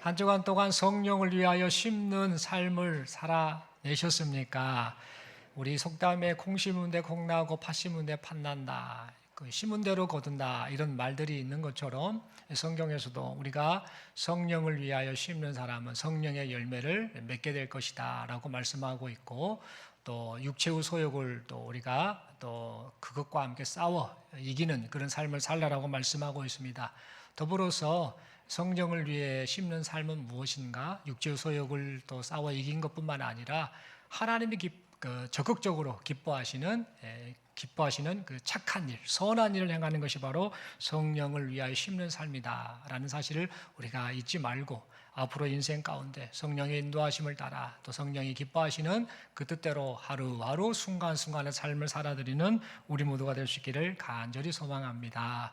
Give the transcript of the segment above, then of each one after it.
한 주간 동안 성령을 위하여 심는 삶을 살아내셨습니까? 우리 속담에 콩 심은 데 콩 나고 팥 심은 데 팥 난다, 심은 대로 거둔다, 이런 말들이 있는 것처럼 성경에서도 우리가 성령을 위하여 심는 사람은 성령의 열매를 맺게 될 것이다 라고 말씀하고 있고, 또 육체의 소욕을 또 우리가 또 그것과 함께 싸워 이기는 그런 삶을 살라라고 말씀하고 있습니다. 더불어서 성령을 위해 심는 삶은 무엇인가? 육체의 소욕을 또 싸워 이긴 것뿐만 아니라 하나님이 적극적으로 기뻐하시는 그 착한 일, 선한 일을 행하는 것이 바로 성령을 위하여 심는 삶이다라는 사실을 우리가 잊지 말고, 앞으로 인생 가운데 성령의 인도하심을 따라 또 성령이 기뻐하시는 그 뜻대로 하루하루 순간순간의 삶을 살아드리는 우리 모두가 될 수 있기를 간절히 소망합니다.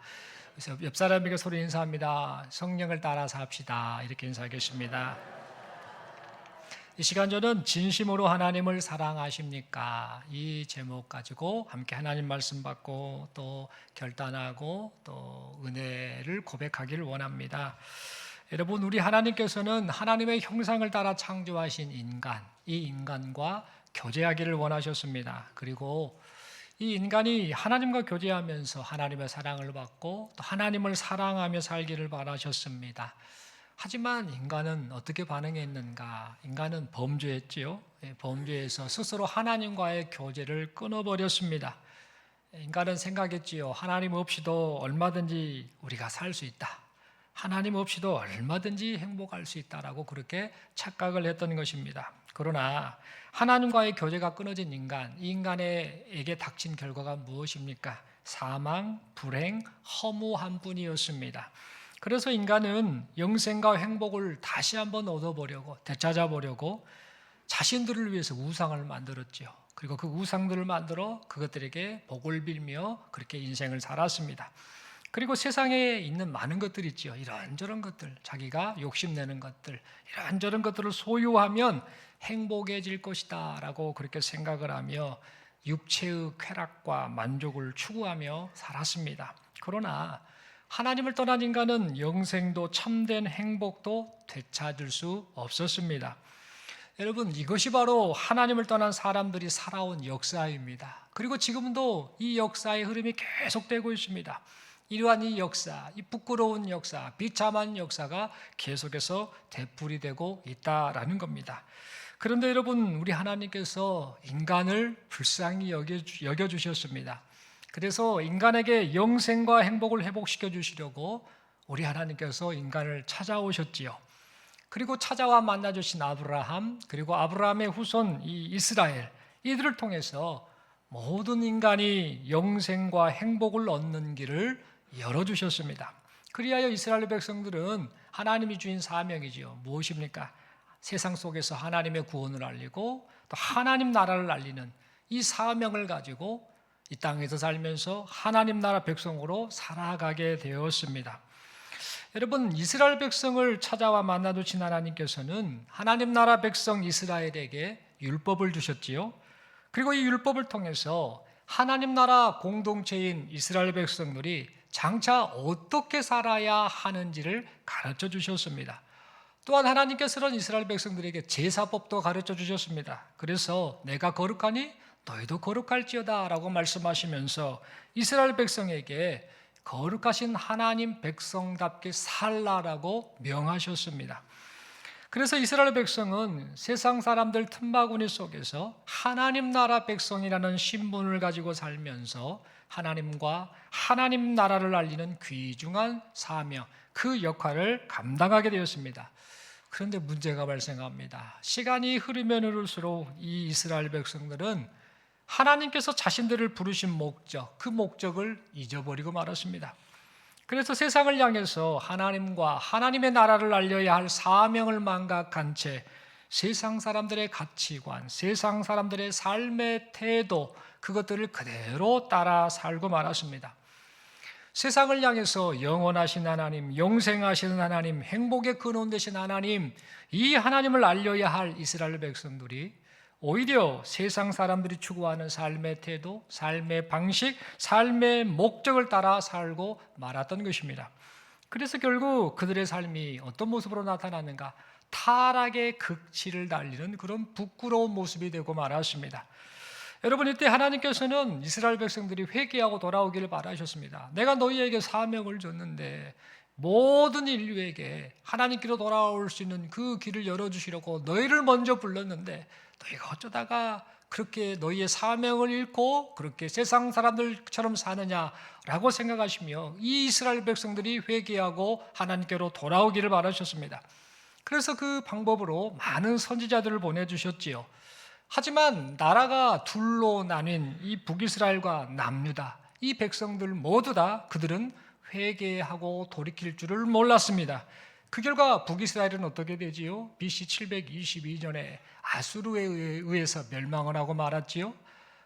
그래서 옆 사람에게 서로 인사합니다. 성령을 따라서 합시다. 이렇게 인사하겠습니다. 이 시간 저는 진심으로 하나님을 사랑하십니까? 이 제목 가지고 함께 하나님 말씀 받고 또 결단하고 또 은혜를 고백하기를 원합니다. 여러분, 우리 하나님께서는 하나님의 형상을 따라 창조하신 인간, 이 인간과 교제하기를 원하셨습니다. 그리고 이 인간이 하나님과 교제하면서 하나님의 사랑을 받고 또 하나님을 사랑하며 살기를 바라셨습니다. 하지만 인간은 어떻게 반응했는가? 인간은 범죄했지요. 범죄해서 스스로 하나님과의 교제를 끊어버렸습니다. 인간은 생각했지요. 하나님 없이도 얼마든지 우리가 살 수 있다. 하나님 없이도 얼마든지 행복할 수 있다라고 그렇게 착각을 했던 것입니다. 그러나 하나님과의 교제가 끊어진 인간, 이 인간에게 닥친 결과가 무엇입니까? 사망, 불행, 허무한 뿐이었습니다. 그래서 인간은 영생과 행복을 다시 한번 얻어보려고, 되찾아보려고 자신들을 위해서 우상을 만들었죠. 그리고 그 우상들을 만들어 그것들에게 복을 빌며 그렇게 인생을 살았습니다. 그리고 세상에 있는 많은 것들이 있죠. 이런저런 것들, 자기가 욕심내는 것들, 이런저런 것들을 소유하면 행복해질 것이다 라고 그렇게 생각을 하며 육체의 쾌락과 만족을 추구하며 살았습니다. 그러나 하나님을 떠난 인간은 영생도 참된 행복도 되찾을 수 없었습니다. 여러분, 이것이 바로 하나님을 떠난 사람들이 살아온 역사입니다. 그리고 지금도 이 역사의 흐름이 계속되고 있습니다. 이러한 이 역사, 이 부끄러운 역사, 비참한 역사가 계속해서 되풀이되고 있다라는 겁니다. 그런데 여러분, 우리 하나님께서 인간을 불쌍히 여겨주셨습니다. 그래서 인간에게 영생과 행복을 회복시켜 주시려고 우리 하나님께서 인간을 찾아오셨지요. 그리고 찾아와 만나주신 아브라함, 그리고 아브라함의 후손 이 이스라엘, 이들을 통해서 모든 인간이 영생과 행복을 얻는 길을 열어주셨습니다. 그리하여 이스라엘 백성들은 하나님이 주인 사명이지요. 무엇입니까? 세상 속에서 하나님의 구원을 알리고 또 하나님 나라를 알리는 이 사명을 가지고 이 땅에서 살면서 하나님 나라 백성으로 살아가게 되었습니다. 여러분, 이스라엘 백성을 찾아와 만나주신 하나님께서는 하나님 나라 백성 이스라엘에게 율법을 주셨지요. 그리고 이 율법을 통해서 하나님 나라 공동체인 이스라엘 백성들이 장차 어떻게 살아야 하는지를 가르쳐 주셨습니다. 또한 하나님께서는 이스라엘 백성들에게 제사법도 가르쳐 주셨습니다. 그래서 내가 거룩하니 너희도 거룩할지어다 라고 말씀하시면서 이스라엘 백성에게 거룩하신 하나님 백성답게 살라라고 명하셨습니다. 그래서 이스라엘 백성은 세상 사람들 틈바구니 속에서 하나님 나라 백성이라는 신분을 가지고 살면서 하나님과 하나님 나라를 알리는 귀중한 사명, 그 역할을 감당하게 되었습니다. 그런데 문제가 발생합니다. 시간이 흐르면 흐를수록 이 이스라엘 백성들은 하나님께서 자신들을 부르신 목적, 그 목적을 잊어버리고 말았습니다. 그래서 세상을 향해서 하나님과 하나님의 나라를 알려야 할 사명을 망각한 채 세상 사람들의 가치관, 세상 사람들의 삶의 태도, 그것들을 그대로 따라 살고 말았습니다. 세상을 향해서 영원하신 하나님, 영생하시는 하나님, 행복의 근원 되신 하나님, 이 하나님을 알려야 할 이스라엘 백성들이 오히려 세상 사람들이 추구하는 삶의 태도, 삶의 방식, 삶의 목적을 따라 살고 말았던 것입니다. 그래서 결국 그들의 삶이 어떤 모습으로 나타나는가? 타락의 극치를 달리는 그런 부끄러운 모습이 되고 말았습니다. 여러분, 이때 하나님께서는 이스라엘 백성들이 회개하고 돌아오기를 바라셨습니다. 내가 너희에게 사명을 줬는데 모든 인류에게 하나님께로 돌아올 수 있는 그 길을 열어주시려고 너희를 먼저 불렀는데 너희가 어쩌다가 그렇게 너희의 사명을 잃고 그렇게 세상 사람들처럼 사느냐라고 생각하시며 이 이스라엘 백성들이 회개하고 하나님께로 돌아오기를 바라셨습니다. 그래서 그 방법으로 많은 선지자들을 보내주셨지요. 하지만 나라가 둘로 나뉜 이 북이스라엘과 남유다, 이 백성들 모두 다 그들은 회개하고 돌이킬 줄을 몰랐습니다. 그 결과 북이스라엘은 어떻게 되지요? BC 722년에 아수르에 의해서 멸망을 하고 말았지요.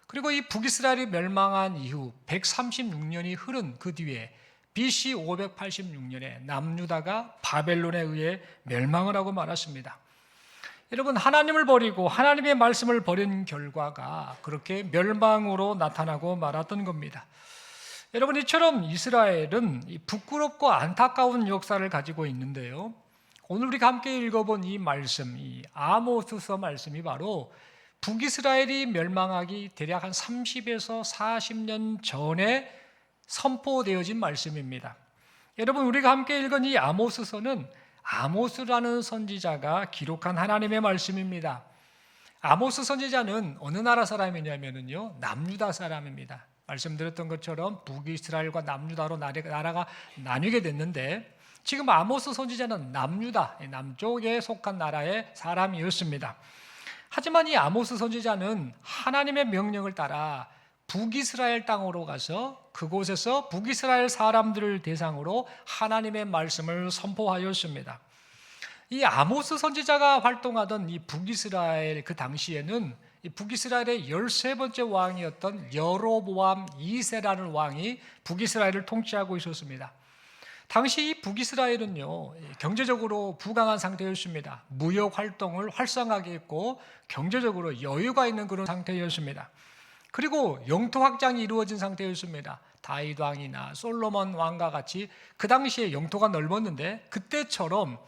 그리고 이 북이스라엘이 멸망한 이후 136년이 흐른 그 뒤에 BC 586년에 남유다가 바벨론에 의해 멸망을 하고 말았습니다. 여러분, 하나님을 버리고 하나님의 말씀을 버린 결과가 그렇게 멸망으로 나타나고 말았던 겁니다. 여러분, 이처럼 이스라엘은 부끄럽고 안타까운 역사를 가지고 있는데요. 오늘 우리가 함께 읽어본 이 말씀, 이 아모스서 말씀이 바로 북이스라엘이 멸망하기 대략 한 30에서 40년 전에 선포되어진 말씀입니다. 여러분, 우리가 함께 읽은 이 아모스서는 아모스라는 선지자가 기록한 하나님의 말씀입니다. 아모스 선지자는 어느 나라 사람이냐면요, 남유다 사람입니다. 말씀드렸던 것처럼 북이스라엘과 남유다로 나라가 나뉘게 됐는데 지금 아모스 선지자는 남유다, 남쪽에 속한 나라의 사람이었습니다. 하지만 이 아모스 선지자는 하나님의 명령을 따라 북이스라엘 땅으로 가서 그곳에서 북이스라엘 사람들을 대상으로 하나님의 말씀을 선포하였습니다. 이 아모스 선지자가 활동하던 이 북이스라엘 그 당시에는 이 북이스라엘의 13번째 왕이었던 여로보암 2세라는 왕이 북이스라엘을 통치하고 있었습니다. 당시 이 북이스라엘은요, 경제적으로 부강한 상태였습니다. 무역 활동을 활성화하게 했고 경제적으로 여유가 있는 그런 상태였습니다. 그리고 영토 확장이 이루어진 상태였습니다. 다윗 왕이나 솔로몬 왕과 같이 그 당시에 영토가 넓었는데 그때처럼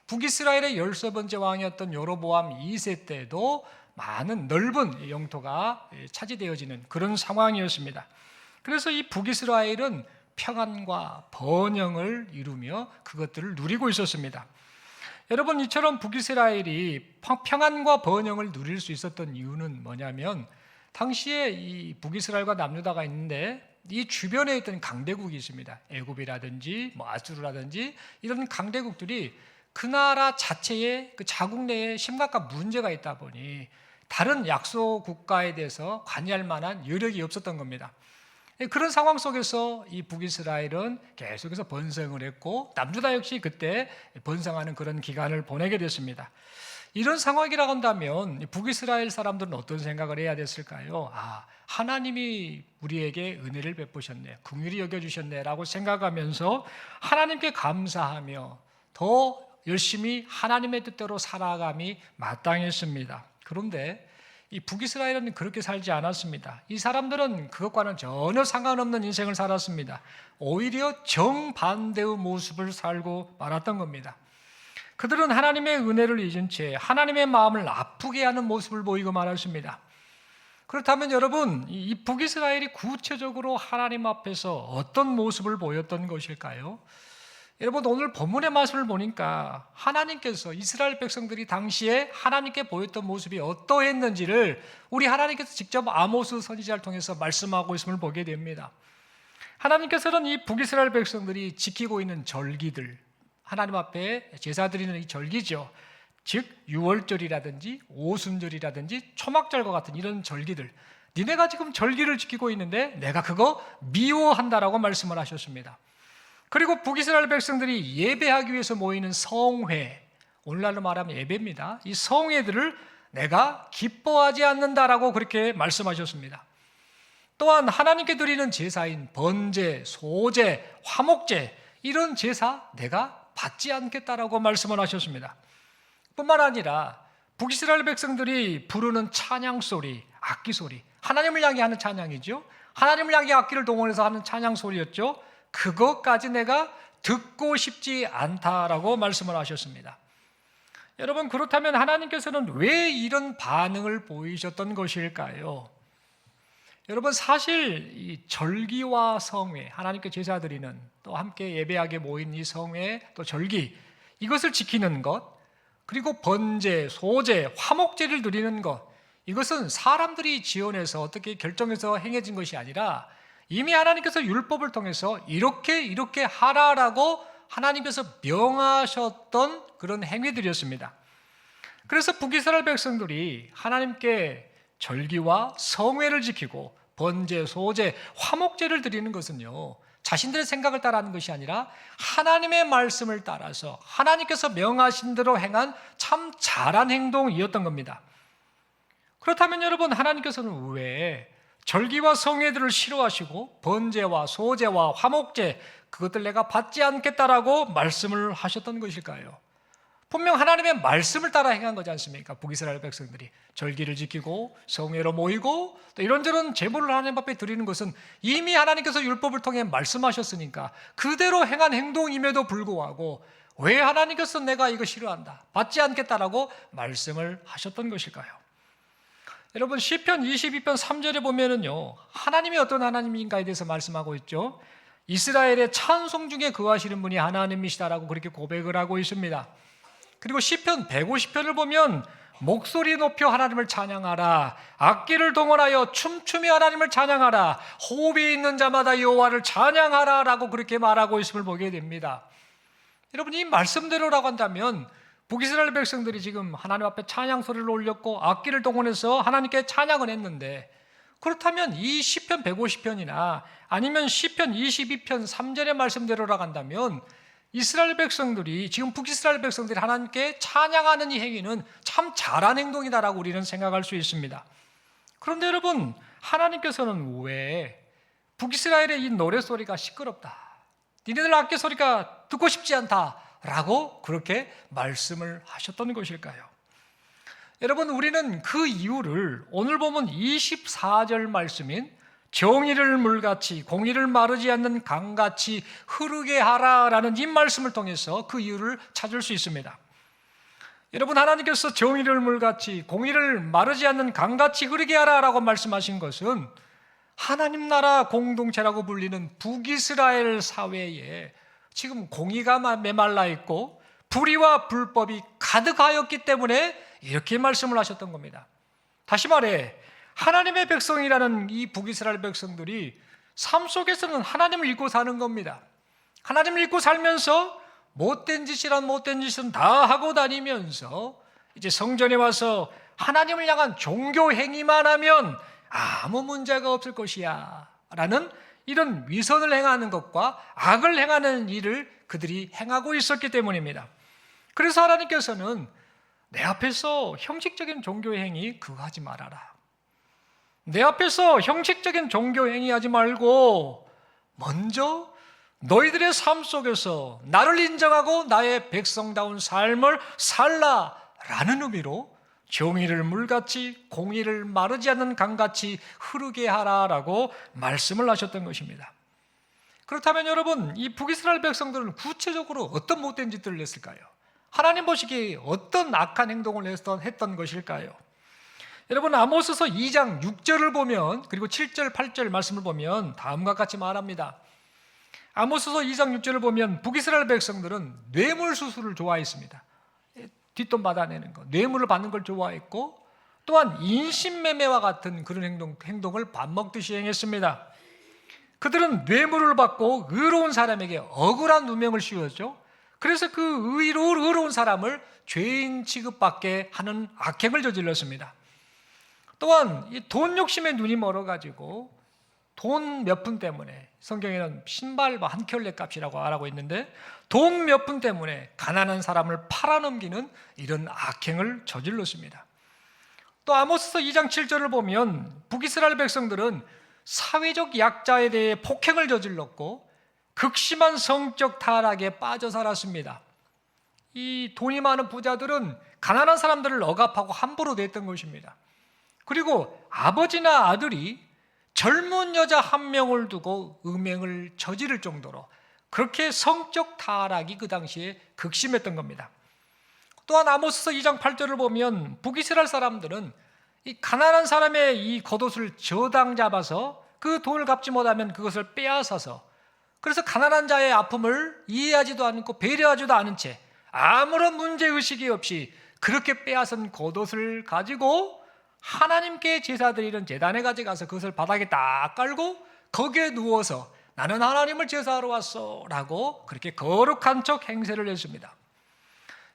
북이스라엘의 13번째 왕이었던 여로보암 2세 때도 많은 넓은 영토가 차지되어지는 그런 상황이었습니다. 그래서 이 북이스라엘은 평안과 번영을 이루며 그것들을 누리고 있었습니다. 여러분, 이처럼 북이스라엘이 평안과 번영을 누릴 수 있었던 이유는 뭐냐면 당시에 이 북이스라엘과 남유다가 있는데 이 주변에 있던 강대국이 있습니다. 애굽이라든지 아수르라든지 이런 강대국들이 그 나라 자체의 그 자국 내에 심각한 문제가 있다 보니 다른 약소 국가에 대해서 관여할 만한 여력이 없었던 겁니다. 그런 상황 속에서 이 북이스라엘은 계속해서 번성을 했고 남유다 역시 그때 번성하는 그런 기간을 보내게 됐습니다. 이런 상황이라고 한다면 북이스라엘 사람들은 어떤 생각을 해야 됐을까요? 하나님이 우리에게 은혜를 베푸셨네, 긍휼히 여겨주셨네 라고 생각하면서 하나님께 감사하며 더 열심히 하나님의 뜻대로 살아감이 마땅했습니다. 그런데 이 북이스라엘은 그렇게 살지 않았습니다. 이 사람들은 그것과는 전혀 상관없는 인생을 살았습니다. 오히려 정반대의 모습을 살고 말았던 겁니다. 그들은 하나님의 은혜를 잊은 채 하나님의 마음을 아프게 하는 모습을 보이고 말았습니다. 그렇다면 여러분, 이 북이스라엘이 구체적으로 하나님 앞에서 어떤 모습을 보였던 것일까요? 여러분, 오늘 본문의 말씀을 보니까 하나님께서 이스라엘 백성들이 당시에 하나님께 보였던 모습이 어떠했는지를 우리 하나님께서 직접 아모스 선지자를 통해서 말씀하고 있음을 보게 됩니다. 하나님께서는 이 북이스라엘 백성들이 지키고 있는 절기들, 하나님 앞에 제사 드리는 이 절기죠. 즉 유월절이라든지 오순절이라든지 초막절과 같은 이런 절기들, 니네가 지금 절기를 지키고 있는데 내가 그거 미워한다라고 말씀을 하셨습니다. 그리고 북이스라엘 백성들이 예배하기 위해서 모이는 성회, 오늘날로 말하면 예배입니다. 이 성회들을 내가 기뻐하지 않는다라고 그렇게 말씀하셨습니다. 또한 하나님께 드리는 제사인 번제, 소제, 화목제 이런 제사 내가 받지 않겠다라고 말씀을 하셨습니다. 뿐만 아니라 북이스라엘 백성들이 부르는 찬양 소리, 악기 소리, 하나님을 향해 하는 찬양이죠. 하나님을 향해 악기를 동원해서 하는 찬양 소리였죠. 그것까지 내가 듣고 싶지 않다라고 말씀을 하셨습니다. 여러분, 그렇다면 하나님께서는 왜 이런 반응을 보이셨던 것일까요? 여러분, 사실 이 절기와 성회, 하나님께 제사 드리는, 또 함께 예배하게 모인 이 성회, 또 절기, 이것을 지키는 것, 그리고 번제, 소제, 화목제를 드리는 것, 이것은 사람들이 지어내서 어떻게 결정해서 행해진 것이 아니라 이미 하나님께서 율법을 통해서 이렇게 하라라고 하나님께서 명하셨던 그런 행위들이었습니다. 그래서 북이스라엘 백성들이 하나님께 절기와 성회를 지키고 번제, 소제, 화목제를 드리는 것은요, 자신들의 생각을 따라하는 것이 아니라 하나님의 말씀을 따라서 하나님께서 명하신 대로 행한 참 잘한 행동이었던 겁니다. 그렇다면 여러분, 하나님께서는 왜 절기와 성회들을 싫어하시고 번제와 소제와 화목제, 그것들 내가 받지 않겠다라고 말씀을 하셨던 것일까요? 분명 하나님의 말씀을 따라 행한 거지 않습니까? 북이스라엘 백성들이 절기를 지키고 성회로 모이고 또 이런저런 제물을 하나님 앞에 드리는 것은 이미 하나님께서 율법을 통해 말씀하셨으니까 그대로 행한 행동임에도 불구하고 왜 하나님께서 내가 이거 싫어한다, 받지 않겠다라고 말씀을 하셨던 것일까요? 여러분, 시편 22편 3절에 보면은요, 하나님이 어떤 하나님인가에 대해서 말씀하고 있죠. 이스라엘의 찬송 중에 거하시는 분이 하나님이시다라고 그렇게 고백을 하고 있습니다. 그리고 시편 150편을 보면 목소리 높여 하나님을 찬양하라, 악기를 동원하여 춤추며 하나님을 찬양하라, 호흡이 있는 자마다 여호와를 찬양하라 라고 그렇게 말하고 있음을 보게 됩니다. 여러분, 이 말씀대로라고 한다면 북이스라엘 백성들이 지금 하나님 앞에 찬양 소리를 올렸고 악기를 동원해서 하나님께 찬양을 했는데, 그렇다면 이 시편 150편이나 아니면 시편 22편 3절의 말씀대로라고 한다면 이스라엘 백성들이, 지금 북이스라엘 백성들이 하나님께 찬양하는 이 행위는 참 잘한 행동이다라고 우리는 생각할 수 있습니다. 그런데 여러분, 하나님께서는 왜 북이스라엘의 이 노래소리가 시끄럽다, 니네들 악기 소리가 듣고 싶지 않다라고 그렇게 말씀을 하셨던 것일까요? 여러분, 우리는 그 이유를 오늘 보면 24절 말씀인 정의를 물같이 공의를 마르지 않는 강같이 흐르게 하라라는 이 말씀을 통해서 그 이유를 찾을 수 있습니다. 여러분, 하나님께서 정의를 물같이 공의를 마르지 않는 강같이 흐르게 하라라고 말씀하신 것은 하나님 나라 공동체라고 불리는 북이스라엘 사회에 지금 공의가 메말라 있고 불의와 불법이 가득하였기 때문에 이렇게 말씀을 하셨던 겁니다. 다시 말해, 하나님의 백성이라는 이 북이스라엘 백성들이 삶 속에서는 하나님을 잊고 사는 겁니다. 하나님을 잊고 살면서 못된 짓이란 못된 짓은 다 하고 다니면서 이제 성전에 와서 하나님을 향한 종교 행위만 하면 아무 문제가 없을 것이야 라는 이런 위선을 행하는 것과 악을 행하는 일을 그들이 행하고 있었기 때문입니다. 그래서 하나님께서는 내 앞에서 형식적인 종교 행위 그거 하지 말아라, 내 앞에서 형식적인 종교 행위하지 말고 먼저 너희들의 삶 속에서 나를 인정하고 나의 백성다운 삶을 살라라는 의미로 정의를 물같이 공의를 마르지 않는 강같이 흐르게 하라라고 말씀을 하셨던 것입니다. 그렇다면 여러분, 이 북이스라엘 백성들은 구체적으로 어떤 못된 짓들을 했을까요? 하나님 보시기에 어떤 악한 행동을 했던 것일까요? 여러분, 아모스서 2장 6절을 보면, 그리고 7절 8절 말씀을 보면 다음과 같이 말합니다. 아모스서 2장 6절을 보면 북이스라엘 백성들은 뇌물수수를 좋아했습니다. 뒷돈 받아내는 것, 뇌물을 받는 걸 좋아했고, 또한 인신매매와 같은 그런 행동을 밥 먹듯이 행했습니다. 그들은 뇌물을 받고 의로운 사람에게 억울한 누명을 씌웠죠. 그래서 그 의로운 사람을 죄인 취급받게 하는 악행을 저질렀습니다. 또한 이 돈 욕심에 눈이 멀어가지고 돈 몇 푼 때문에, 성경에는 신발 한 켤레 값이라고 말하고 있는데 돈 몇 푼 때문에 가난한 사람을 팔아넘기는 이런 악행을 저질렀습니다. 또 아모스서 2장 7절을 보면 북이스라엘 백성들은 사회적 약자에 대해 폭행을 저질렀고 극심한 성적 타락에 빠져 살았습니다. 이 돈이 많은 부자들은 가난한 사람들을 억압하고 함부로 냈던 것입니다. 그리고 아버지나 아들이 젊은 여자 한 명을 두고 음행을 저지를 정도로 그렇게 성적 타락이 그 당시에 극심했던 겁니다. 또한 아모스서 2장 8절을 보면 북이스라엘 사람들은 이 가난한 사람의 이 겉옷을 저당 잡아서 그 돈을 갚지 못하면 그것을 빼앗아서, 그래서 가난한 자의 아픔을 이해하지도 않고 배려하지도 않은 채 아무런 문제의식이 없이 그렇게 빼앗은 겉옷을 가지고 하나님께 제사 드리는 제단에 가져가서 그것을 바닥에 딱 깔고 거기에 누워서 나는 하나님을 제사하러 왔어 라고 그렇게 거룩한 척 행세를 했습니다.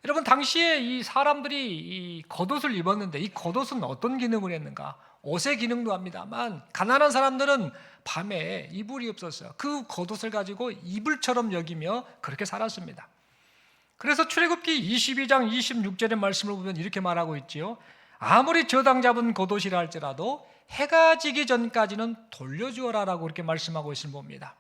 여러분, 당시에 이 사람들이 이 겉옷을 입었는데 이 겉옷은 어떤 기능을 했는가? 옷의 기능도 합니다만 가난한 사람들은 밤에 이불이 없었어요. 그 겉옷을 가지고 이불처럼 여기며 그렇게 살았습니다. 그래서 출애굽기 22장 26절의 말씀을 보면 이렇게 말하고 있지요. 아무리 저당 잡은 겉옷이라 할지라도 해가 지기 전까지는 돌려주어라 라고 이렇게 말씀하고 있음을 봅니다.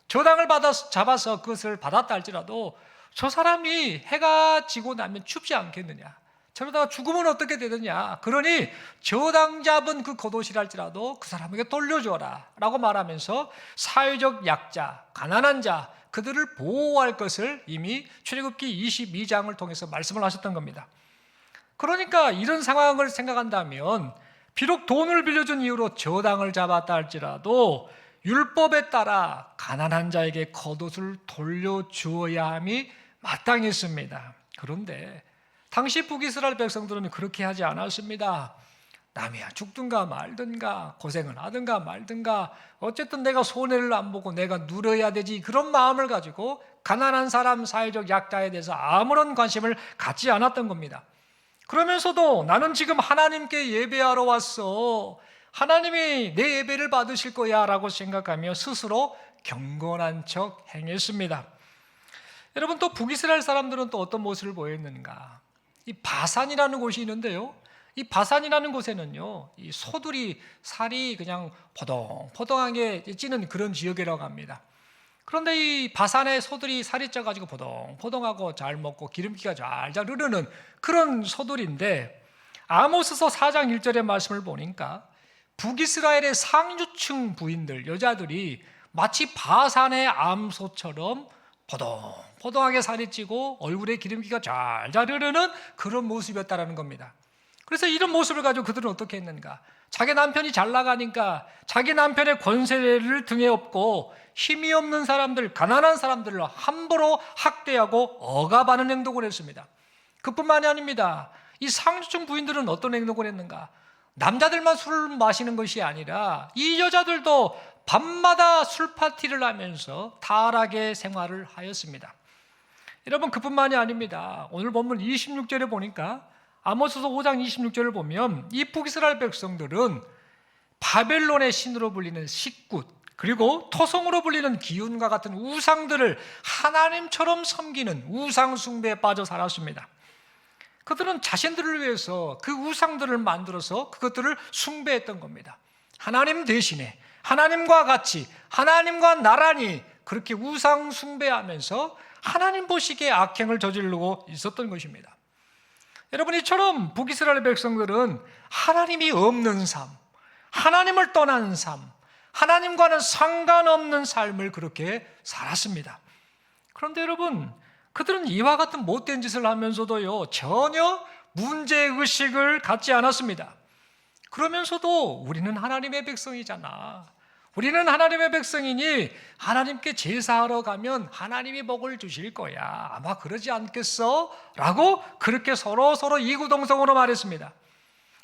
저당을 잡아서 그것을 받았다 할지라도 저 사람이 해가 지고 나면 춥지 않겠느냐, 저러다가 죽으면 어떻게 되느냐, 그러니 저당 잡은 그 겉옷이라 할지라도 그 사람에게 돌려주어라 라고 말하면서 사회적 약자, 가난한 자, 그들을 보호할 것을 이미 출애굽기 22장을 통해서 말씀을 하셨던 겁니다. 그러니까 이런 상황을 생각한다면 비록 돈을 빌려준 이유로 저당을 잡았다 할지라도 율법에 따라 가난한 자에게 겉옷을 돌려주어야 함이 마땅했습니다. 그런데 당시 북이스라엘 백성들은 그렇게 하지 않았습니다. 남이야 죽든가 말든가 고생을 하든가 말든가 어쨌든 내가 손해를 안 보고 내가 누려야 되지, 그런 마음을 가지고 가난한 사람, 사회적 약자에 대해서 아무런 관심을 갖지 않았던 겁니다. 그러면서도 나는 지금 하나님께 예배하러 왔어, 하나님이 내 예배를 받으실 거야 라고 생각하며 스스로 경건한 척 행했습니다. 여러분, 또 북이스라엘 사람들은 또 어떤 모습을 보였는가? 이 바산이라는 곳이 있는데요, 이 바산이라는 곳에는요, 이 소들이 살이 그냥 포동포동하게 찌는 그런 지역이라고 합니다. 그런데 이 바산의 소들이 살이 쪄가지고 포동포동하고 잘 먹고 기름기가 잘잘 흐르는 그런 소들인데, 아모스서 4장 1절의 말씀을 보니까 북이스라엘의 상류층 부인들, 여자들이 마치 바산의 암소처럼 포동포동하게 살이 찌고 얼굴에 기름기가 잘잘 흐르는 그런 모습이었다라는 겁니다. 그래서 이런 모습을 가지고 그들은 어떻게 했는가? 자기 남편이 잘 나가니까 자기 남편의 권세를 등에 업고 힘이 없는 사람들, 가난한 사람들을 함부로 학대하고 억압하는 행동을 했습니다. 그뿐만이 아닙니다. 이 상류층 부인들은 어떤 행동을 했는가? 남자들만 술을 마시는 것이 아니라 이 여자들도 밤마다 술 파티를 하면서 타락의 생활을 하였습니다. 여러분, 그뿐만이 아닙니다. 오늘 본문 26절에 보니까 아모스서 5장 26절을 보면 이 북이스라엘 백성들은 바벨론의 신으로 불리는 식굿, 그리고 토성으로 불리는 기운과 같은 우상들을 하나님처럼 섬기는 우상 숭배에 빠져 살았습니다. 그들은 자신들을 위해서 그 우상들을 만들어서 그것들을 숭배했던 겁니다. 하나님 대신에 하나님과 같이 하나님과 나란히 그렇게 우상 숭배하면서 하나님 보시기에 악행을 저지르고 있었던 것입니다. 여러분, 이처럼 북이스라엘 백성들은 하나님이 없는 삶, 하나님을 떠난 삶, 하나님과는 상관없는 삶을 그렇게 살았습니다. 그런데 여러분, 그들은 이와 같은 못된 짓을 하면서도요, 전혀 문제의식을 갖지 않았습니다. 그러면서도 우리는 하나님의 백성이잖아, 우리는 하나님의 백성이니 하나님께 제사하러 가면 하나님이 복을 주실 거야, 아마 그러지 않겠어? 라고 그렇게 서로 이구동성으로 말했습니다.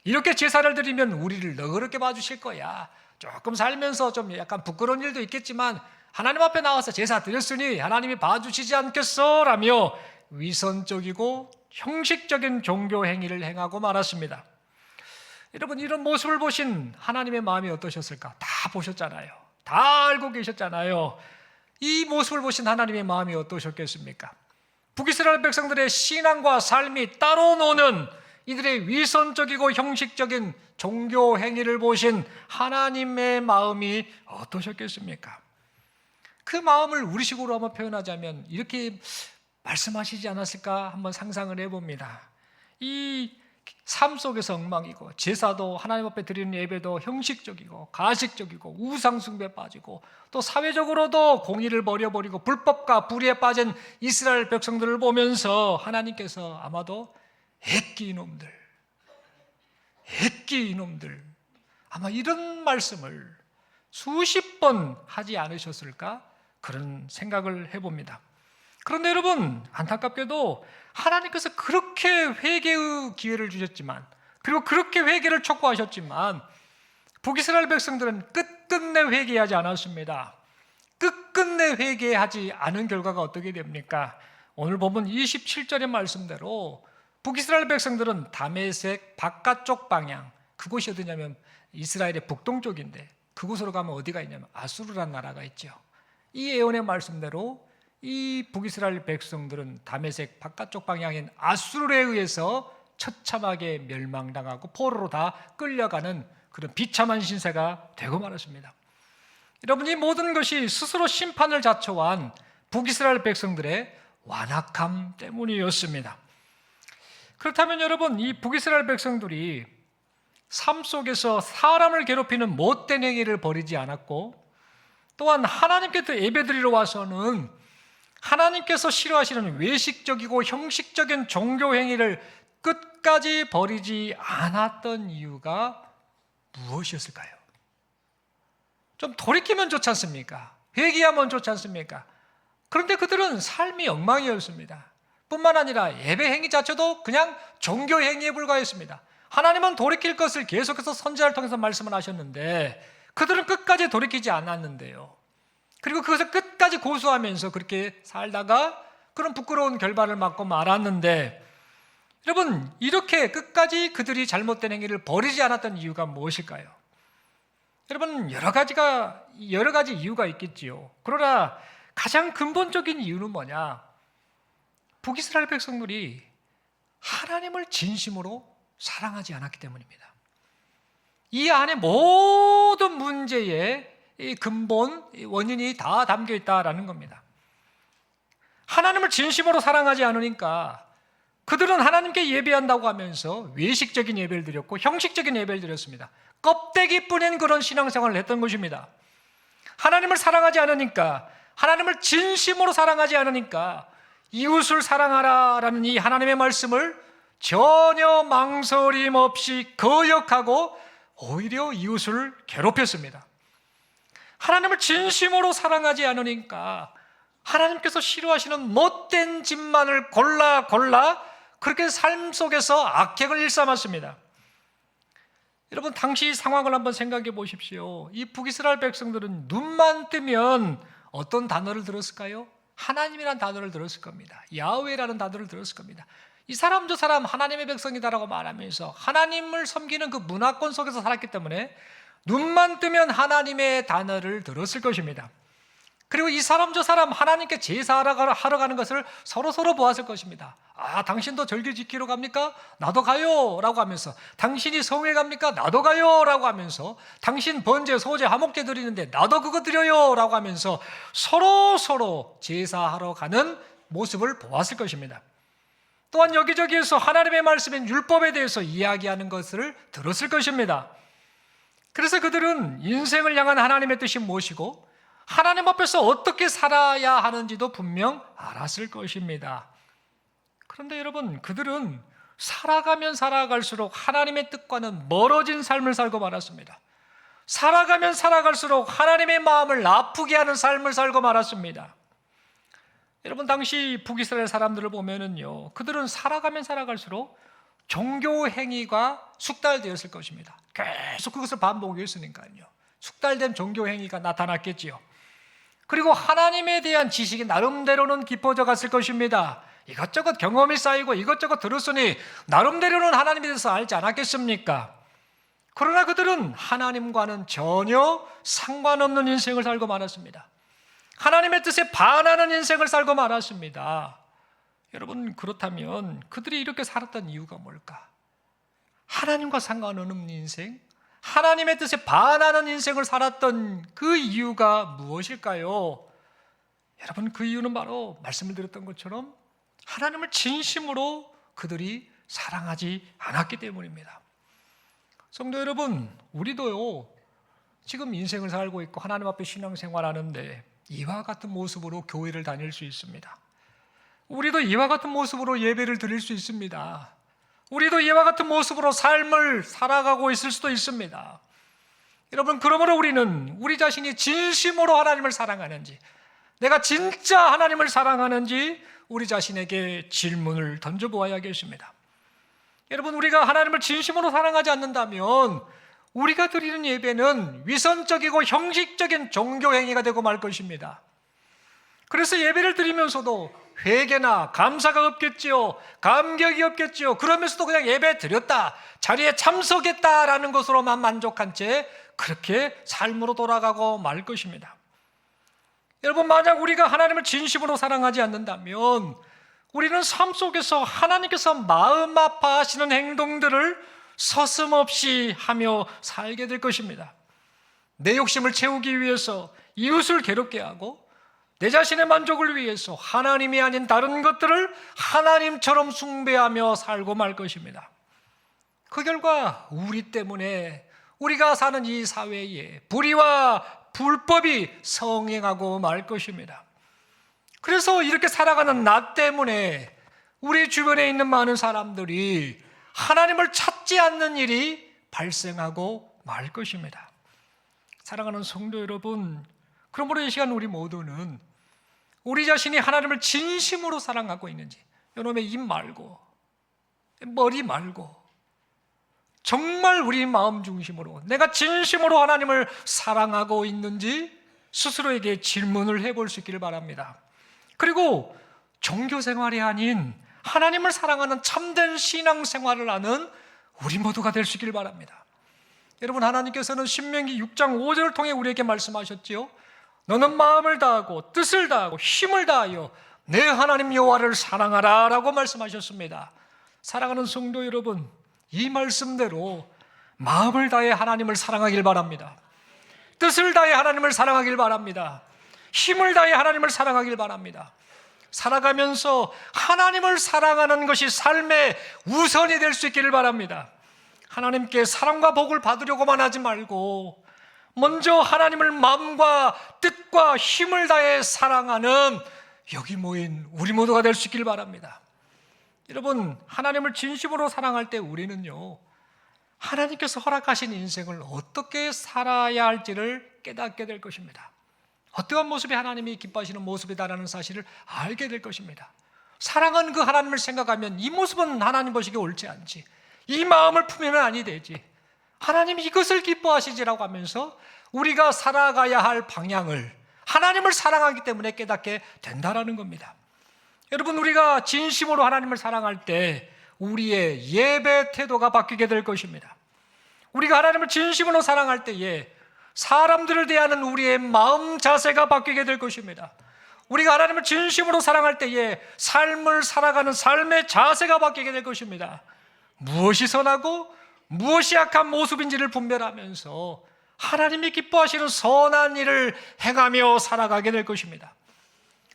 이렇게 제사를 드리면 우리를 너그럽게 봐주실 거야, 조금 살면서 좀 약간 부끄러운 일도 있겠지만 하나님 앞에 나와서 제사 드렸으니 하나님이 봐주시지 않겠어? 라며 위선적이고 형식적인 종교 행위를 행하고 말았습니다. 여러분, 이런 모습을 보신 하나님의 마음이 어떠셨을까? 다 보셨잖아요. 다 알고 계셨잖아요. 이 모습을 보신 하나님의 마음이 어떠셨겠습니까? 북이스라엘 백성들의 신앙과 삶이 따로 노는 이들의 위선적이고 형식적인 종교 행위를 보신 하나님의 마음이 어떠셨겠습니까? 그 마음을 우리식으로 한번 표현하자면 이렇게 말씀하시지 않았을까 한번 상상을 해봅니다. 이 삶 속에서 엉망이고, 제사도 하나님 앞에 드리는 예배도 형식적이고 가식적이고 우상 숭배에 빠지고, 또 사회적으로도 공의를 버려버리고 불법과 불의에 빠진 이스라엘 백성들을 보면서 하나님께서 아마도 애끼 이놈들 아마 이런 말씀을 수십 번 하지 않으셨을까, 그런 생각을 해봅니다. 그런데 여러분, 안타깝게도 하나님께서 그렇게 회개의 기회를 주셨지만, 그리고 그렇게 회개를 촉구하셨지만, 북이스라엘 백성들은 끝끝내 회개하지 않았습니다. 끝끝내 회개하지 않은 결과가 어떻게 됩니까? 오늘 본문 27절의 말씀대로 북이스라엘 백성들은 다메섹 바깥쪽 방향, 그곳이 어디냐면 이스라엘의 북동쪽인데, 그곳으로 가면 어디가 있냐면 아수르라는 나라가 있죠. 이 예언의 말씀대로 이 북이스라엘 백성들은 다메섹 바깥쪽 방향인 아수르에 의해서 처참하게 멸망당하고 포로로 다 끌려가는 그런 비참한 신세가 되고 말았습니다. 여러분, 이 모든 것이 스스로 심판을 자초한 북이스라엘 백성들의 완악함 때문이었습니다. 그렇다면 여러분, 이 북이스라엘 백성들이 삶 속에서 사람을 괴롭히는 못된 행위를 버리지 않았고, 또한 하나님께서 예배드리러 와서는 하나님께서 싫어하시는 외식적이고 형식적인 종교 행위를 끝까지 버리지 않았던 이유가 무엇이었을까요? 좀 돌이키면 좋지 않습니까? 회개하면 좋지 않습니까? 그런데 그들은 삶이 엉망이었습니다. 뿐만 아니라 예배 행위 자체도 그냥 종교 행위에 불과했습니다. 하나님은 돌이킬 것을 계속해서 선지자를 통해서 말씀을 하셨는데 그들은 끝까지 돌이키지 않았는데요. 그리고 그것을 끝까지 고수하면서 그렇게 살다가 그런 부끄러운 결과를 맞고 말았는데, 여러분, 이렇게 끝까지 그들이 잘못된 행위를 버리지 않았던 이유가 무엇일까요? 여러분, 여러 가지 이유가 있겠지요. 그러나 가장 근본적인 이유는 뭐냐? 북이스라엘 백성들이 하나님을 진심으로 사랑하지 않았기 때문입니다. 이 안에 모든 문제의 이 근본 원인이 다 담겨 있다라는 겁니다. 하나님을 진심으로 사랑하지 않으니까 그들은 하나님께 예배한다고 하면서 외식적인 예배를 드렸고 형식적인 예배를 드렸습니다. 껍데기뿐인 그런 신앙생활을 했던 것입니다. 하나님을 사랑하지 않으니까, 하나님을 진심으로 사랑하지 않으니까 이웃을 사랑하라라는 이 하나님의 말씀을 전혀 망설임 없이 거역하고 오히려 이웃을 괴롭혔습니다. 하나님을 진심으로 사랑하지 않으니까 하나님께서 싫어하시는 못된 짓만을 골라 그렇게 삶 속에서 악행을 일삼았습니다. 여러분, 당시 상황을 한번 생각해 보십시오. 이 북이스라엘 백성들은 눈만 뜨면 어떤 단어를 들었을까요? 하나님이라는 단어를 들었을 겁니다. 야훼라는 단어를 들었을 겁니다. 이 사람 저 사람 하나님의 백성이다라고 말하면서 하나님을 섬기는 그 문화권 속에서 살았기 때문에 눈만 뜨면 하나님의 단어를 들었을 것입니다. 그리고 이 사람 저 사람 하나님께 제사하러 가는 것을 서로 보았을 것입니다. 아, 당신도 절기 지키러 갑니까? 나도 가요 라고 하면서, 당신이 성회 갑니까? 나도 가요 라고 하면서, 당신 번제, 소제, 화목제 드리는데 나도 그거 드려요 라고 하면서 서로 제사하러 가는 모습을 보았을 것입니다. 또한 여기저기에서 하나님의 말씀인 율법에 대해서 이야기하는 것을 들었을 것입니다. 그래서 그들은 인생을 향한 하나님의 뜻이 무엇이고 하나님 앞에서 어떻게 살아야 하는지도 분명 알았을 것입니다. 그런데 여러분, 그들은 살아가면 살아갈수록 하나님의 뜻과는 멀어진 삶을 살고 말았습니다. 살아가면 살아갈수록 하나님의 마음을 아프게 하는 삶을 살고 말았습니다. 여러분, 당시 북이스라엘 사람들을 보면은요, 그들은 살아가면 살아갈수록 종교 행위가 숙달되었을 것입니다. 계속 그것을 반복했으니까요. 숙달된 종교 행위가 나타났겠지요. 그리고 하나님에 대한 지식이 나름대로는 깊어져 갔을 것입니다. 이것저것 경험이 쌓이고 이것저것 들었으니 나름대로는 하나님에 대해서 알지 않았겠습니까? 그러나 그들은 하나님과는 전혀 상관없는 인생을 살고 말았습니다. 하나님의 뜻에 반하는 인생을 살고 말았습니다. 여러분, 그렇다면 그들이 이렇게 살았던 이유가 뭘까? 하나님과 상관없는 인생, 하나님의 뜻에 반하는 인생을 살았던 그 이유가 무엇일까요? 여러분, 그 이유는 바로 말씀을 드렸던 것처럼 하나님을 진심으로 그들이 사랑하지 않았기 때문입니다. 성도 여러분, 우리도요 지금 인생을 살고 있고 하나님 앞에 신앙생활하는데 이와 같은 모습으로 교회를 다닐 수 있습니다. 우리도 이와 같은 모습으로 예배를 드릴 수 있습니다. 우리도 이와 같은 모습으로 삶을 살아가고 있을 수도 있습니다. 여러분, 그러므로 우리는 우리 자신이 진심으로 하나님을 사랑하는지, 내가 진짜 하나님을 사랑하는지 우리 자신에게 질문을 던져보아야겠습니다. 여러분, 우리가 하나님을 진심으로 사랑하지 않는다면 우리가 드리는 예배는 위선적이고 형식적인 종교 행위가 되고 말 것입니다. 그래서 예배를 드리면서도 회개나 감사가 없겠지요, 감격이 없겠지요. 그러면서도 그냥 예배 드렸다, 자리에 참석했다라는 것으로만 만족한 채 그렇게 삶으로 돌아가고 말 것입니다. 여러분, 만약 우리가 하나님을 진심으로 사랑하지 않는다면 우리는 삶 속에서 하나님께서 마음 아파하시는 행동들을 서슴없이 하며 살게 될 것입니다. 내 욕심을 채우기 위해서 이웃을 괴롭게 하고 내 자신의 만족을 위해서 하나님이 아닌 다른 것들을 하나님처럼 숭배하며 살고 말 것입니다. 그 결과 우리 때문에 우리가 사는 이 사회에 불의와 불법이 성행하고 말 것입니다. 그래서 이렇게 살아가는 나 때문에 우리 주변에 있는 많은 사람들이 하나님을 찾지 않는 일이 발생하고 말 것입니다. 사랑하는 성도 여러분, 그러므로 이 시간 우리 모두는 우리 자신이 하나님을 진심으로 사랑하고 있는지, 이놈의 입 말고 머리 말고 정말 우리 마음 중심으로 내가 진심으로 하나님을 사랑하고 있는지 스스로에게 질문을 해볼 수 있기를 바랍니다. 그리고 종교 생활이 아닌 하나님을 사랑하는 참된 신앙 생활을 하는 우리 모두가 될 수 있기를 바랍니다. 여러분, 하나님께서는 신명기 6장 5절을 통해 우리에게 말씀하셨지요. 너는 마음을 다하고 뜻을 다하고 힘을 다하여 내 하나님 여호와를 사랑하라 라고 말씀하셨습니다. 사랑하는 성도 여러분, 이 말씀대로 마음을 다해 하나님을 사랑하길 바랍니다. 뜻을 다해 하나님을 사랑하길 바랍니다. 힘을 다해 하나님을 사랑하길 바랍니다. 살아가면서 하나님을 사랑하는 것이 삶의 우선이 될 수 있기를 바랍니다. 하나님께 사랑과 복을 받으려고만 하지 말고 먼저 하나님을 마음과 뜻과 힘을 다해 사랑하는 여기 모인 우리 모두가 될 수 있기를 바랍니다. 여러분, 하나님을 진심으로 사랑할 때 우리는요, 하나님께서 허락하신 인생을 어떻게 살아야 할지를 깨닫게 될 것입니다. 어떠한 모습이 하나님이 기뻐하시는 모습이다라는 사실을 알게 될 것입니다. 사랑하는 그 하나님을 생각하면 이 모습은 하나님 보시기에 옳지 않지, 이 마음을 품으면 아니 되지, 하나님이 이것을 기뻐하시지라고 하면서 우리가 살아가야 할 방향을 하나님을 사랑하기 때문에 깨닫게 된다라는 겁니다. 여러분, 우리가 진심으로 하나님을 사랑할 때 우리의 예배 태도가 바뀌게 될 것입니다. 우리가 하나님을 진심으로 사랑할 때에 사람들을 대하는 우리의 마음 자세가 바뀌게 될 것입니다. 우리가 하나님을 진심으로 사랑할 때에 삶을 살아가는 삶의 자세가 바뀌게 될 것입니다. 무엇이 선하고 무엇이 악한 모습인지를 분별하면서 하나님이 기뻐하시는 선한 일을 행하며 살아가게 될 것입니다.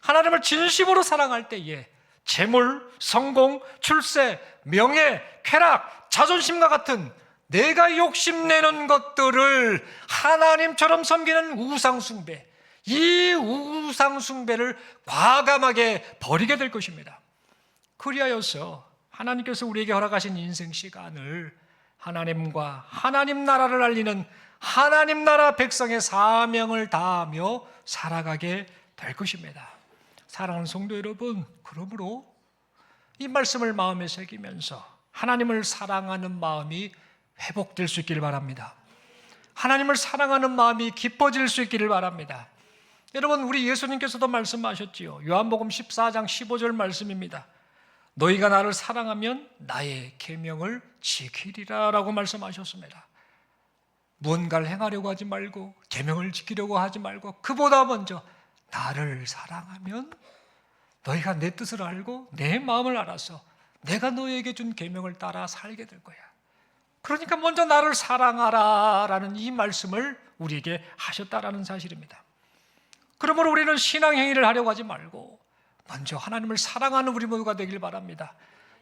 하나님을 진심으로 사랑할 때에 재물, 성공, 출세, 명예, 쾌락, 자존심과 같은 내가 욕심내는 것들을 하나님처럼 섬기는 우상숭배, 이 우상숭배를 과감하게 버리게 될 것입니다. 그리하여서 하나님께서 우리에게 허락하신 인생 시간을 하나님과 하나님 나라를 알리는 하나님 나라 백성의 사명을 다하며 살아가게 될 것입니다. 사랑하는 성도 여러분, 그러므로 이 말씀을 마음에 새기면서 하나님을 사랑하는 마음이 회복될 수 있기를 바랍니다. 하나님을 사랑하는 마음이 기뻐질 수 있기를 바랍니다. 여러분, 우리 예수님께서도 말씀하셨지요. 요한복음 14장 15절 말씀입니다. 너희가 나를 사랑하면 나의 계명을 지키리라 라고 말씀하셨습니다. 무언가를 행하려고 하지 말고 계명을 지키려고 하지 말고 그보다 먼저 나를 사랑하면 너희가 내 뜻을 알고 내 마음을 알아서 내가 너희에게 준 계명을 따라 살게 될 거야. 그러니까 먼저 나를 사랑하라 라는 이 말씀을 우리에게 하셨다라는 사실입니다. 그러므로 우리는 신앙 행위를 하려고 하지 말고 먼저 하나님을 사랑하는 우리 모두가 되길 바랍니다.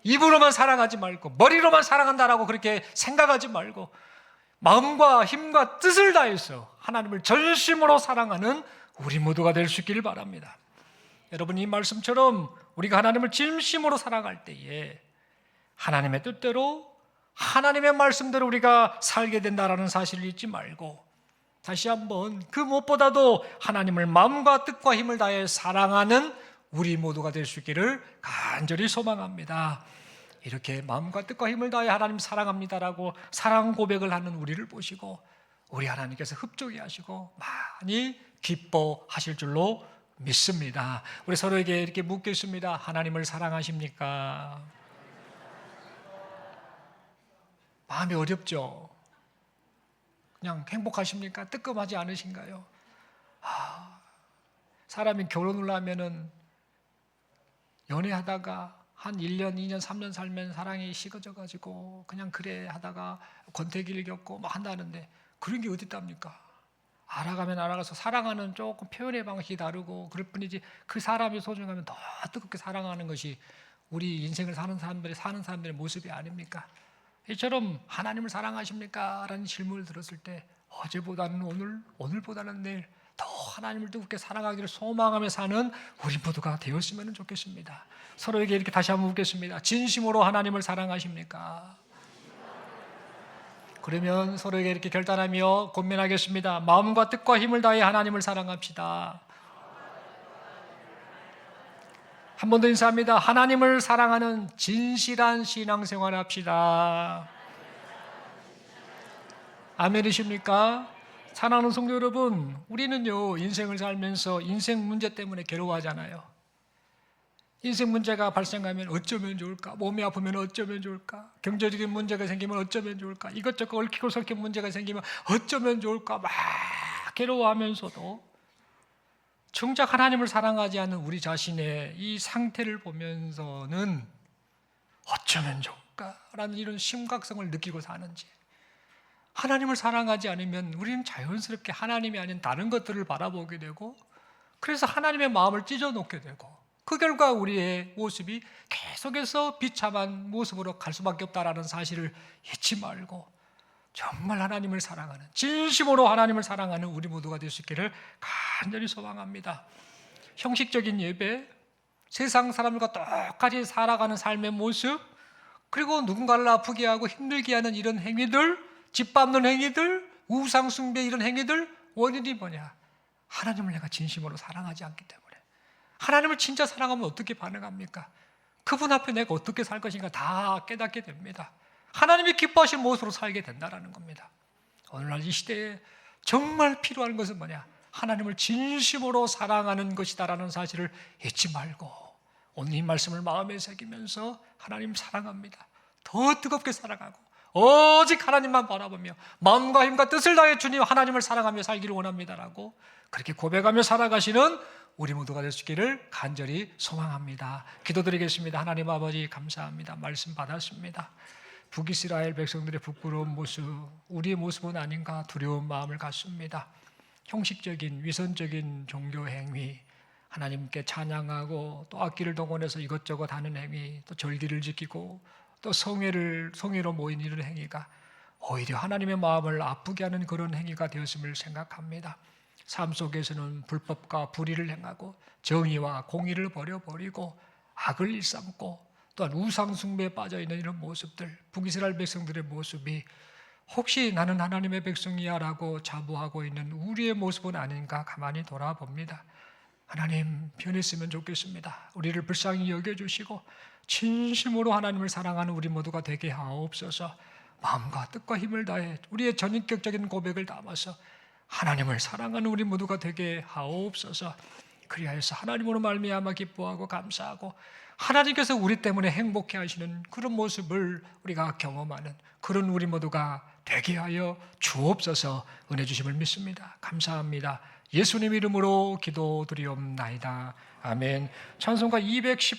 입으로만 사랑하지 말고 머리로만 사랑한다라고 그렇게 생각하지 말고 마음과 힘과 뜻을 다해서 하나님을 전심으로 사랑하는 우리 모두가 될 수 있기를 바랍니다. 여러분, 이 말씀처럼 우리가 하나님을 진심으로 사랑할 때에 하나님의 뜻대로 하나님의 말씀대로 우리가 살게 된다는 사실을 잊지 말고 다시 한번 그 무엇보다도 하나님을 마음과 뜻과 힘을 다해 사랑하는 우리 모두가 될 수 있기를 간절히 소망합니다. 이렇게 마음과 뜻과 힘을 다해 하나님 사랑합니다라고 사랑 고백을 하는 우리를 보시고 우리 하나님께서 흡족해 하시고 많이 기뻐하실 줄로 믿습니다. 우리 서로에게 이렇게 묻겠습니다. 하나님을 사랑하십니까? 마음이 어렵죠? 그냥 행복하십니까? 뜨끔하지 않으신가요? 사람이 결혼을 하면은 연애하다가 한 1년, 2년, 3년 살면 사랑이 식어져가지고 그냥 그래 하다가 권태기를 겪고 막 한다는데 그런 게 어디 있답니까? 알아가면 알아가서 사랑하는 조금 표현의 방식이 다르고 그럴 뿐이지 그 사람이 소중하면 더 뜨겁게 사랑하는 것이 우리 인생을 사는 사람들의 모습이 아닙니까? 이처럼 하나님을 사랑하십니까? 라는 질문을 들었을 때 어제보다는 오늘, 오늘보다는 내일 더 하나님을 뜨겁게 사랑하기를 소망하며 사는 우리 모두가 되었으면 좋겠습니다. 서로에게 이렇게 다시 한번 묻겠습니다. 진심으로 하나님을 사랑하십니까? 그러면 서로에게 이렇게 결단하며 권면하겠습니다. 마음과 뜻과 힘을 다해 하나님을 사랑합시다. 한 번 더 인사합니다. 하나님을 사랑하는 진실한 신앙생활 합시다. 아멘이십니까? 사랑하는 성도 여러분, 우리는요 인생을 살면서 인생 문제 때문에 괴로워하잖아요. 인생 문제가 발생하면 어쩌면 좋을까? 몸이 아프면 어쩌면 좋을까? 경제적인 문제가 생기면 어쩌면 좋을까? 이것저것 얽히고 설킨 문제가 생기면 어쩌면 좋을까? 막 괴로워하면서도 정작 하나님을 사랑하지 않는 우리 자신의 이 상태를 보면서는 어쩌면 좋을까라는 이런 심각성을 느끼고 사는지, 하나님을 사랑하지 않으면 우리는 자연스럽게 하나님이 아닌 다른 것들을 바라보게 되고 그래서 하나님의 마음을 찢어놓게 되고 그 결과 우리의 모습이 계속해서 비참한 모습으로 갈 수밖에 없다는 사실을 잊지 말고 정말 하나님을 사랑하는, 진심으로 하나님을 사랑하는 우리 모두가 될 수 있기를 간절히 소망합니다. 형식적인 예배, 세상 사람들과 똑같이 살아가는 삶의 모습, 그리고 누군가를 아프게 하고 힘들게 하는 이런 행위들, 짓밟는 행위들, 우상 숭배 이런 행위들, 원인이 뭐냐? 하나님을 내가 진심으로 사랑하지 않기 때문에. 하나님을 진짜 사랑하면 어떻게 반응합니까? 그분 앞에 내가 어떻게 살 것인가 다 깨닫게 됩니다. 하나님이 기뻐하실 모습으로 살게 된다는 겁니다. 오늘날 이 시대에 정말 필요한 것은 뭐냐? 하나님을 진심으로 사랑하는 것이다라는 사실을 잊지 말고 오늘 이 말씀을 마음에 새기면서 하나님 사랑합니다. 더 뜨겁게 사랑하고 오직 하나님만 바라보며 마음과 힘과 뜻을 다해 주님 하나님을 사랑하며 살기를 원합니다라고 그렇게 고백하며 살아가시는 우리 모두가 될 수 있기를 간절히 소망합니다. 기도드리겠습니다. 하나님 아버지 감사합니다. 말씀 받았습니다. 북이스라엘 백성들의 부끄러운 모습, 우리의 모습은 아닌가 두려운 마음을 갖습니다. 형식적인 위선적인 종교 행위, 하나님께 찬양하고 또 악기를 동원해서 이것저것 하는 행위, 또 절기를 지키고 또 성회로 모인 이런 행위가 오히려 하나님의 마음을 아프게 하는 그런 행위가 되었음을 생각합니다. 삶 속에서는 불법과 불의를 행하고 정의와 공의를 버려버리고 악을 일삼고 또한 우상 숭배에 빠져있는 이런 모습들, 북이스라엘 백성들의 모습이 혹시 나는 하나님의 백성이야 라고 자부하고 있는 우리의 모습은 아닌가 가만히 돌아봅니다. 하나님 변했으면 좋겠습니다. 우리를 불쌍히 여겨주시고 진심으로 하나님을 사랑하는 우리 모두가 되게 하옵소서. 마음과 뜻과 힘을 다해 우리의 전인격적인 고백을 담아서 하나님을 사랑하는 우리 모두가 되게 하옵소서. 그리하여서 하나님으로 말미암아 기뻐하고 감사하고 하나님께서 우리 때문에 행복해 하시는 그런 모습을 우리가 경험하는 그런 우리 모두가 되게 하여 주옵소서. 은혜 주심을 믿습니다. 감사합니다. 예수님 이름으로 기도드리옵나이다. 아멘. 찬송가 210